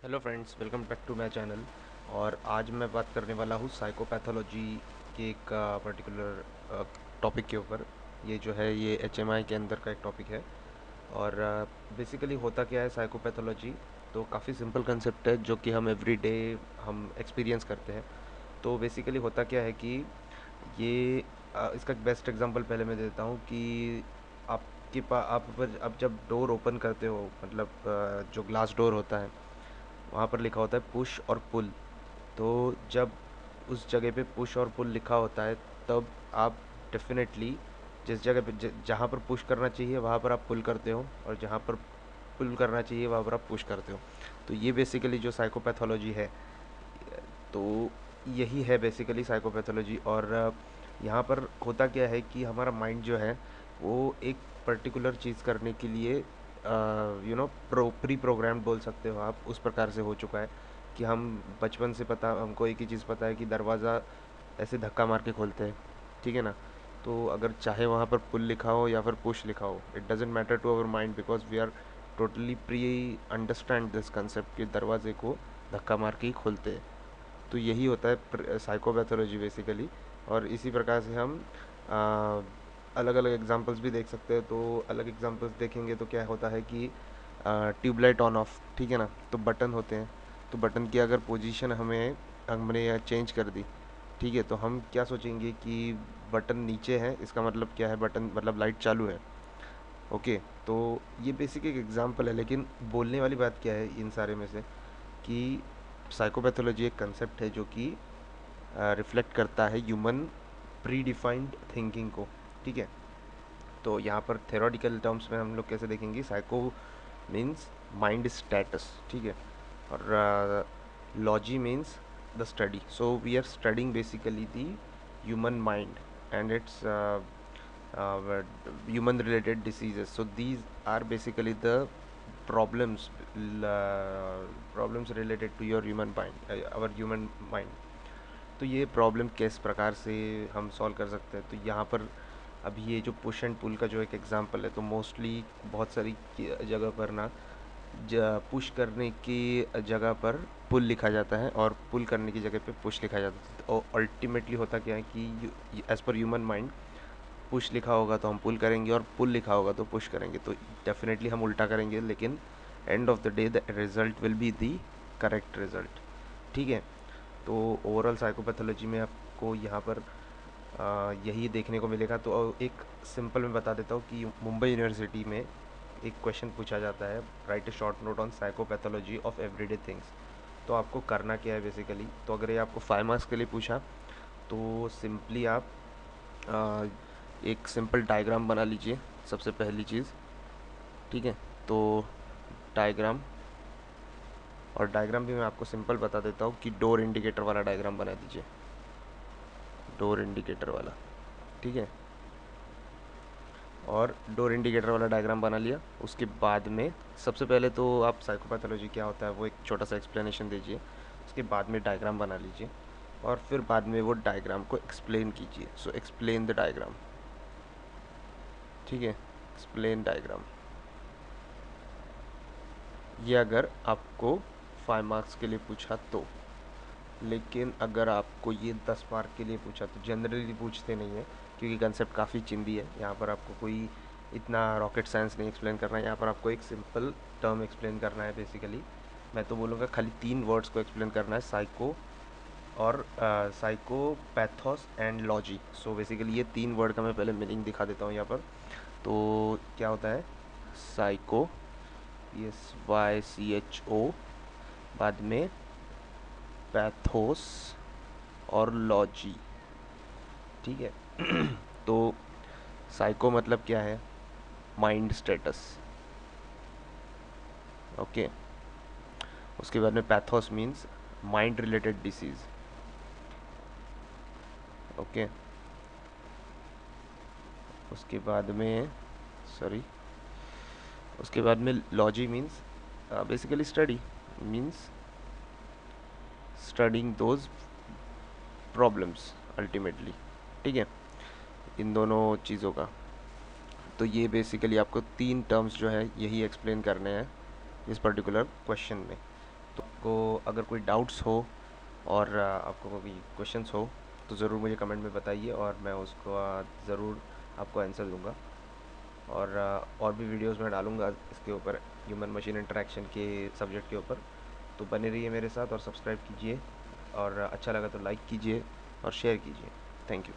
Hello friends, welcome back to my channel. और आज मैं बात करने वाला हूँ साइकोपैथोलॉजी के एक पर्टिकुलर टॉपिक के ऊपर। ये जो है ये एचएमआई के अंदर का एक टॉपिक है। और बेसिकली होता क्या है साइकोपैथोलॉजी, तो काफ़ी सिंपल कंसेप्ट है जो कि हम एवरीडे हम एक्सपीरियंस करते हैं। तो बेसिकली होता क्या है कि ये इसका बेस्ट एग्जांपल पहले मैं देता हूँ कि आपके पास आप जब डोर ओपन करते हो, मतलब जो ग्लास डोर होता है वहाँ पर लिखा होता है पुश और पुल। तो जब उस जगह पे पुश और पुल लिखा होता है, तब आप डेफिनेटली जिस जगह पे जहाँ पर पुश करना चाहिए वहाँ पर आप पुल करते हो, और जहाँ पर पुल करना चाहिए वहाँ पर आप पुश करते हो। तो ये बेसिकली जो साइकोपैथोलॉजी है, तो यही है बेसिकली साइकोपैथोलॉजी। और यहाँ पर होता क्या है कि हमारा माइंड जो है वो एक पर्टिकुलर चीज़ करने के लिए प्री प्रोग्राम्ड बोल सकते हो आप, उस प्रकार से हो चुका है कि हम बचपन से पता हमको एक ही चीज़ पता है कि दरवाज़ा ऐसे धक्का मार के खोलते हैं, ठीक है ना। तो अगर चाहे वहाँ पर पुल लिखा हो या फिर पुश लिखा हो, it doesn't matter to our mind, because we are totally pre understand this concept कि दरवाजे को धक्का मार के ही खोलते हैं। तो यही होता है साइकोपैथोलॉजी बेसिकली। और इसी प्रकार से हम अलग अलग एग्जांपल्स भी देख सकते हैं। तो अलग एग्जांपल्स देखेंगे तो क्या होता है कि ट्यूबलाइट ऑन ऑफ, ठीक है ना, तो बटन होते हैं। तो बटन की अगर पोजीशन हमने चेंज कर दी, ठीक है, तो हम क्या सोचेंगे कि बटन नीचे है, इसका मतलब क्या है, बटन मतलब लाइट चालू है। ओके। तो ये बेसिक एक एग्जांपल है, लेकिन बोलने वाली बात क्या है इन सारे में से कि साइकोपैथोलॉजी एक कंसेप्ट है जो कि रिफ्लेक्ट करता है ह्यूमन प्री डिफाइंड थिंकिंग को, ठीक है। तो यहाँ पर थेरोटिकल टर्म्स में हम लोग कैसे देखेंगे, साइको मीन्स माइंड स्टेटस, ठीक है। और logy means the study. So we are studying basically the human mind and it's human related diseases. So these are basically the problems problems related to your human mind, our human mind. तो ये problem किस प्रकार से हम solve कर सकते हैं, तो यहाँ पर अभी ये जो पुश एंड पुल का जो एक एग्जांपल है, तो मोस्टली बहुत सारी जगह पर ना पुश करने की जगह पर पुल लिखा जाता है और पुल करने की जगह पे पुश लिखा जाता है। और अल्टीमेटली होता क्या है कि as per human mind, push लिखा होगा तो हम पुल करेंगे और पुल लिखा होगा तो पुश करेंगे, तो डेफिनेटली हम उल्टा करेंगे, लेकिन end of the day the result will be the correct result, ठीक है। तो ओवरऑल साइकोपैथोलॉजी में आपको यहाँ पर यही देखने को मिलेगा। तो एक सिंपल मैं बता देता हूँ कि मुंबई यूनिवर्सिटी में एक क्वेश्चन पूछा जाता है, right A short note on psychopathology of everyday things. तो आपको करना क्या है बेसिकली, तो अगर ये आपको 5 मार्क्स के लिए पूछा, तो सिंपली आप आ, एक सिंपल डायग्राम बना लीजिए, सबसे पहली चीज़, ठीक है। तो डायग्राम, और डायग्राम भी मैं आपको सिंपल बता देता हूँ कि डोर इंडिकेटर वाला डायग्राम बना दीजिए, डोर इंडिकेटर वाला, ठीक है। और डोर इंडिकेटर वाला डायग्राम बना लिया, उसके बाद में सबसे पहले तो आप साइकोपैथोलॉजी क्या होता है वो एक छोटा सा एक्सप्लेनेशन दीजिए, उसके बाद में डायग्राम बना लीजिए, और फिर बाद में वो डायग्राम को एक्सप्लेन कीजिए। सो एक्सप्लेन द डायग्राम, ठीक है, एक्सप्लेन डायग्राम। ये अगर आपको 5 मार्क्स के लिए पूछा तो। लेकिन अगर आपको ये 10 मार्क के लिए पूछा तो जनरली पूछते नहीं है, क्योंकि कंसेप्ट काफ़ी चिंदी है। यहाँ पर आपको कोई इतना रॉकेट साइंस नहीं एक्सप्लेन करना है, यहाँ पर आपको एक सिंपल टर्म एक्सप्लेन करना है बेसिकली। मैं तो बोलूँगा खाली 3 वर्ड्स को एक्सप्लेन करना है, साइको और साइकोपैथोस एंड लॉजी। सो बेसिकली ये 3 वर्ड का मैं पहले मीनिंग दिखा देता हूँ यहाँ पर। तो क्या होता है, साइको, SYCHO, बाद में पैथोस और लॉजी, ठीक है। तो साइको मतलब क्या है, माइंड स्टेटस, ओके। उसके बाद में pathos means mind related disease, okay. उसके बाद में, सॉरी, उसके बाद में logy means basically study, means studying those problems ultimately, ठीक है, इन दोनों चीज़ों का। तो ये बेसिकली आपको 3 टर्म्स जो है यही एक्सप्लेन करने हैं इस पर्टिकुलर क्वेश्चन में। तो आपको अगर कोई डाउट्स हो और आपको कोई क्वेश्चंस हो तो ज़रूर मुझे कमेंट में बताइए और मैं उसको ज़रूर आपको आंसर दूंगा। और भी वीडियोस मैं डालूंगा इसके ऊपर, ह्यूमन मशीन इंटरेक्शन के सब्जेक्ट के ऊपर। तो बने रहिए मेरे साथ और सब्सक्राइब कीजिए, और अच्छा लगा तो लाइक कीजिए और शेयर कीजिए। Thank you.